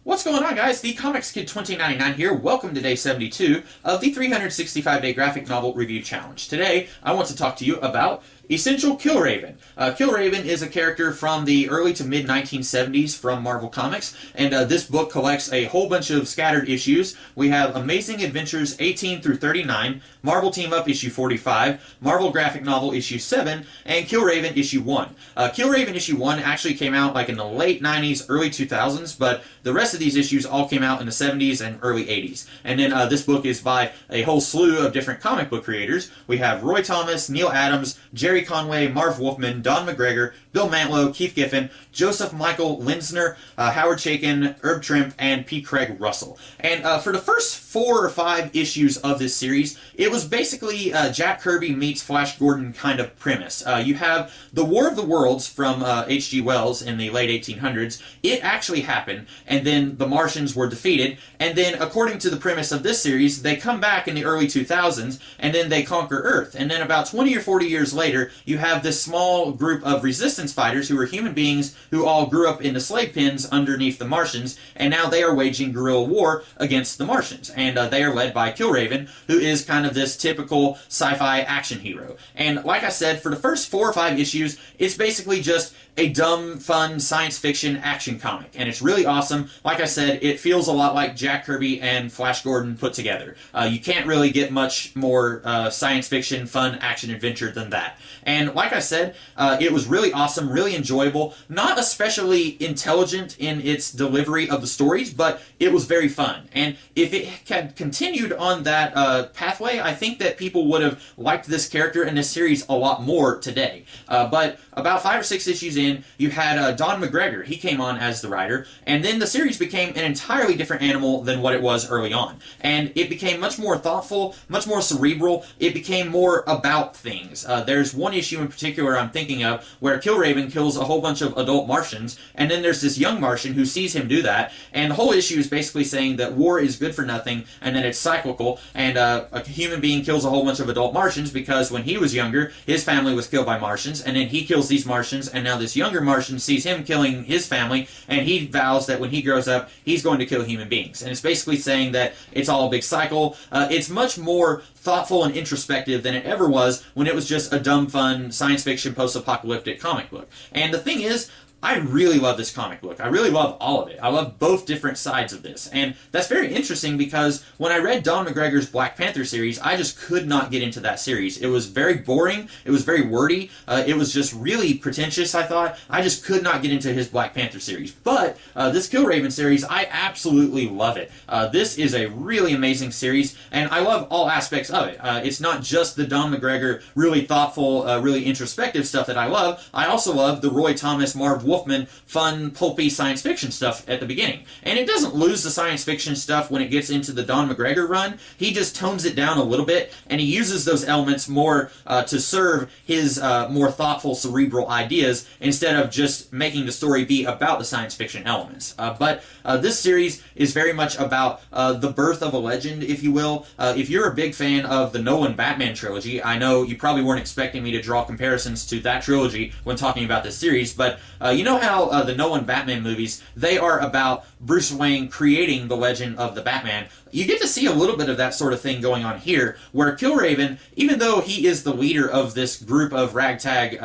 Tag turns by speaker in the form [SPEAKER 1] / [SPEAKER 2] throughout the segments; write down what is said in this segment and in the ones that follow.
[SPEAKER 1] What's going on, guys? The Comics Kid 2099 here. Welcome to day 72 of the 365-day graphic novel review challenge. Today, I want to talk to you about Essential Killraven. Killraven is a character from the early to mid 1970s from Marvel Comics, and this book collects a whole bunch of scattered issues. We have Amazing Adventures 18 through 39, Marvel Team Up issue 45, Marvel Graphic Novel issue 7, and Killraven issue 1. Killraven issue 1 actually came out like in the late 90s, early 2000s, but the rest of these issues all came out in the 70s and early 80s. And then this book is by a whole slew of different comic book creators. We have Roy Thomas, Neil Adams, Jerry Conway, Marv Wolfman, Don McGregor, Bill Mantlo, Keith Giffen, Joseph Michael Linsner, Howard Chaykin, Herb Trimpe, and P. Craig Russell. And for the first 4 or 5 issues of this series, it was basically Jack Kirby meets Flash Gordon kind of premise. You have the War of the Worlds from H.G. Wells in the late 1800s. It actually happened, and then the Martians were defeated, and then according to the premise of this series, they come back in the early 2000s, and then they conquer Earth. And then about 20 or 40 years later, you have this small group of resistance fighters who are human beings who all grew up in the slave pens underneath the Martians, and now they are waging guerrilla war against the Martians. And they are led by Killraven, who is kind of this typical sci-fi action hero. And like I said, for the first 4 or 5 issues, it's basically just a dumb, fun, science fiction action comic. And it's really awesome. Like I said, it feels a lot like Jack Kirby and Flash Gordon put together. You can't really get much more science fiction, fun, action adventure than that. And like I said, it was really awesome, really enjoyable, not especially intelligent in its delivery of the stories, but it was very fun. And if it had continued on that pathway, I think that people would have liked this character and this series a lot more today. But about 5 or 6 issues in, you had Don McGregor. He came on as the writer, and then the series became an entirely different animal than what it was early on. And it became much more thoughtful, much more cerebral. It became more about things. There's one issue in particular I'm thinking of where Killraven kills a whole bunch of adult Martians, and then there's this young Martian who sees him do that, and the whole issue is basically saying that war is good for nothing, and that it's cyclical, and a human being kills a whole bunch of adult Martians because when he was younger, his family was killed by Martians, and then he kills these Martians, and now this younger Martian sees him killing his family, and he vows that when he grows up, he's going to kill human beings. And it's basically saying that it's all a big cycle. It's much more thoughtful and introspective than it ever was when it was just a dumb, fun, science fiction, post-apocalyptic comic book. And the thing is, I really love this comic book. I really love all of it. I love both different sides of this. And that's very interesting because when I read Don McGregor's Black Panther series, I just could not get into that series. It was very boring. It was very wordy. It was just really pretentious, I thought. I just could not get into his Black Panther series. But this Killraven series, I absolutely love it. This is a really amazing series, and I love all aspects of it. It's not just the Don McGregor, really thoughtful, really introspective stuff that I love. I also love the Roy Thomas, Marv Wolfman, fun, pulpy science fiction stuff at the beginning. And it doesn't lose the science fiction stuff when it gets into the Don McGregor run. He just tones it down a little bit, and he uses those elements more to serve his more thoughtful, cerebral ideas instead of just making the story be about the science fiction elements. But this series is very much about the birth of a legend, if you will. If you're a big fan of the Nolan Batman trilogy, I know you probably weren't expecting me to draw comparisons to that trilogy when talking about this series, but you know how the Nolan Batman movies, they are about Bruce Wayne creating the legend of the Batman. You get to see a little bit of that sort of thing going on here, where Killraven, even though he is the leader of this group of ragtag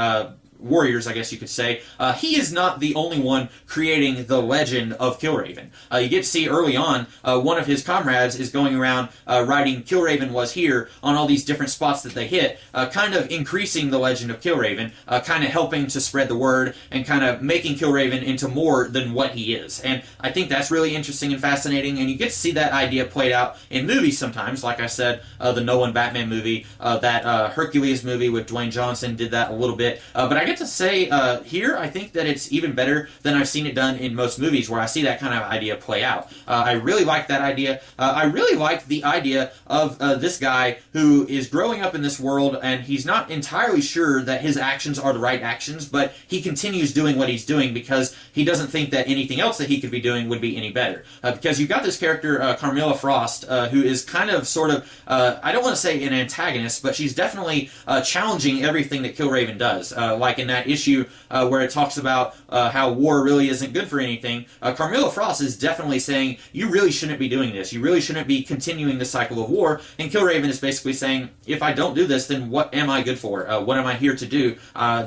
[SPEAKER 1] warriors, I guess you could say, he is not the only one creating the legend of Killraven. You get to see early on, one of his comrades is going around writing Killraven was here on all these different spots that they hit, kind of increasing the legend of Killraven, kind of helping to spread the word, and kind of making Killraven into more than what he is. And I think that's really interesting and fascinating, and you get to see that idea played out in movies sometimes. Like I said, the Nolan Batman movie, that Hercules movie with Dwayne Johnson did that a little bit, but I get to say here, I think that it's even better than I've seen it done in most movies where I see that kind of idea play out. I really like that idea. I really like the idea of this guy who is growing up in this world, and he's not entirely sure that his actions are the right actions, but he continues doing what he's doing because he doesn't think that anything else that he could be doing would be any better. Because you've got this character, Carmilla Frost, who is kind of sort of, I don't want to say an antagonist, but she's definitely challenging everything that Killraven does. Like like in that issue where it talks about how war really isn't good for anything, Carmilla Frost is definitely saying, you really shouldn't be doing this. You really shouldn't be continuing the cycle of war. And Killraven is basically saying, if I don't do this, then what am I good for? What am I here to do?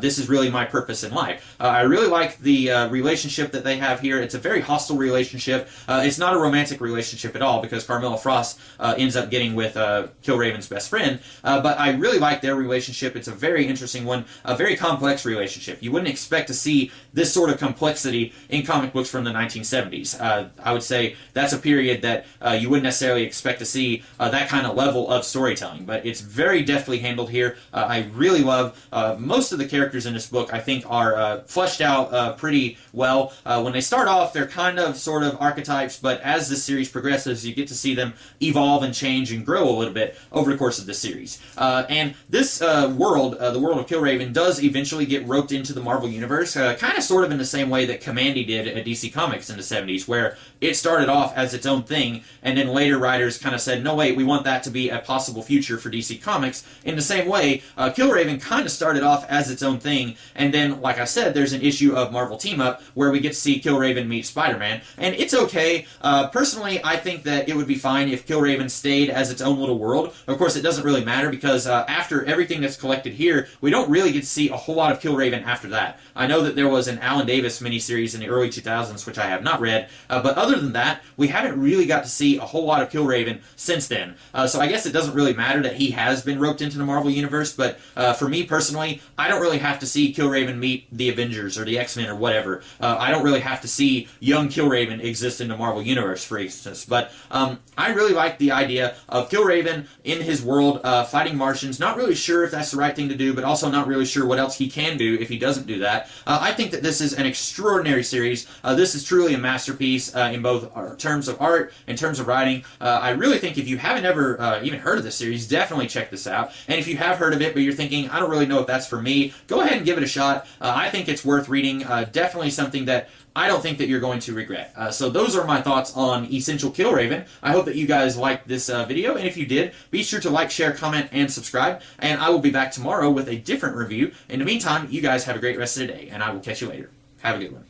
[SPEAKER 1] This is really my purpose in life. I really like the relationship that they have here. It's a very hostile relationship. It's not a romantic relationship at all because Carmilla Frost ends up getting with Killraven's best friend. But I really like their relationship. It's a very interesting one, a very complex relationship. You wouldn't expect to see this sort of complexity in comic books from the 1970s. I would say that's a period that you wouldn't necessarily expect to see that kind of level of storytelling. But it's very deftly handled here. I really love most of the characters in this book. I think are fleshed out pretty well. When they start off, they're kind of sort of archetypes, but as the series progresses, you get to see them evolve and change and grow a little bit over the course of the series. And this world, the world of Killraven, does eventually get roped into the Marvel Universe, kind of sort of in the same way that Commandy did at DC Comics in the 70s, where it started off as its own thing, and then later writers kind of said, no wait, we want that to be a possible future for DC Comics. In the same way, Killraven kind of started off as its own thing, and then, like I said, there's an issue of Marvel Team Up where we get to see Killraven meet Spider-Man, and it's okay. Personally, I think that it would be fine if Killraven stayed as its own little world. Of course, it doesn't really matter because after everything that's collected here, we don't really get to see a whole lot of Killraven after that. I know that there was an Alan Davis miniseries in the early 2000s, which I have not read, but other than that, we haven't really got to see a whole lot of Killraven since then. So I guess it doesn't really matter that he has been roped into the Marvel Universe, but for me personally, I don't really have to see Killraven meet the Avengers or the X-Men or whatever. I don't really have to see young Killraven exist in the Marvel Universe, for instance. But I really like the idea of Killraven in his world fighting Martians. Not really sure if that's the right thing to do, but also not really sure what else he can do if he doesn't do that. I think that this is an extraordinary series. This is truly a masterpiece in both terms of art, in terms of writing. I really think if you haven't ever even heard of this series, definitely check this out. And if you have heard of it, but you're thinking, I don't really know if that's for me, go ahead and give it a shot. I think it's worth reading. Definitely something that I don't think that you're going to regret. So those are my thoughts on Essential Killraven. I hope that you guys liked this video, and if you did, be sure to like, share, comment, and subscribe, and I will be back tomorrow with a different review. In the meantime, you guys have a great rest of the day, and I will catch you later. Have a good one.